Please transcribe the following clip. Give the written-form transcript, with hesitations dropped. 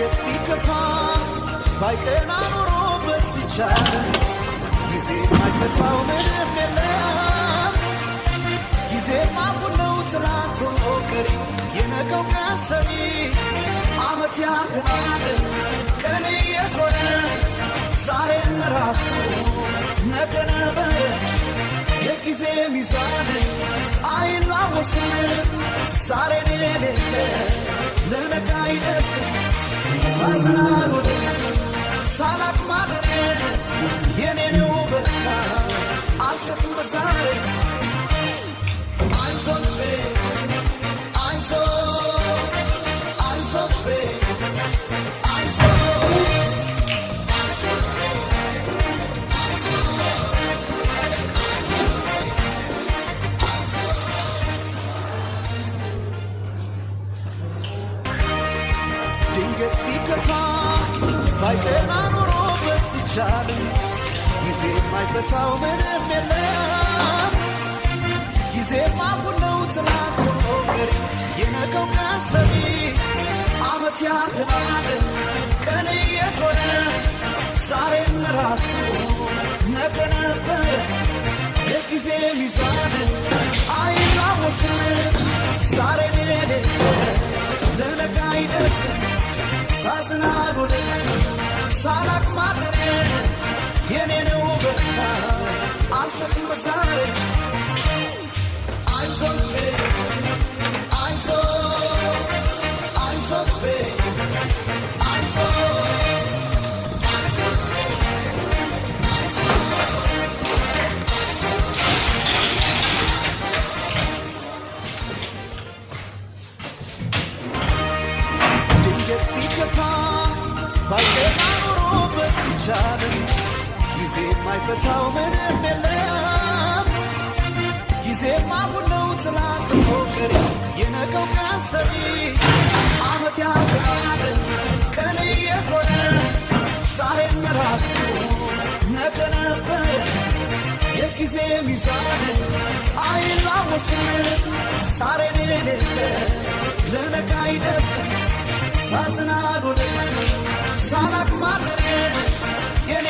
ድንገት ቢከፋ ባይቀና ኖሮ በስቻለ ጊዜ ማይፈታው ምንም የለም ጊዜ ማፉነው ትላንት ሞከሪ የነገው ቀን ሰሪ ዓመት ያህላል ቀን የዞረ ዛሬም ራሱ ነገ ነበር የጊዜ ሚዛን አይላወስም ዛሬን የሌለ ለነገ አይደርስም ሳዝናሉ ሳላቅ ማደር የኔ ነው በቃ አልሰጥም በዛሬ አይዞቤ አይዞ አይዞቤ አይዞ ድንገት ቢከፋ ባይቀና ኖሮ በስቻል ጊዜ ማይፈታው ምንም የለም ጊዜ ማፉነው ትላንት ሞከሪ የነገው ቀን ሰሪ ዓመት ያህላል ቀን የዞረ ዛሬም ራሱ ነገ ነበር የጊዜ ሚዛን አይላወስም ዛሬን የሌለ ለነገ አይደርስም ሳዝናሉ ሳላቅ ማደር የኔ ነው በቃ አልሰጥም በዛሬ አይዞቤ አይዞ አይዞቤ አይዞ ድንገት ቢከፋ ባይቀና ኖሮ በስቻል ጊዜ ማይፈታው ምንም የለም ጊዜ ማፉነው ትላንት ሞከሪ የነገው ቀን ሰሪ ዓመት ያህላል ቀን የዞረ ዛሬም ራሱ ነገ ነበር የጊዜ ሚዛን አይላወስም ዛሬን የሌለ ለነገ አይደርስም ሳዝናሉ ሳላቅ ማደር የኔ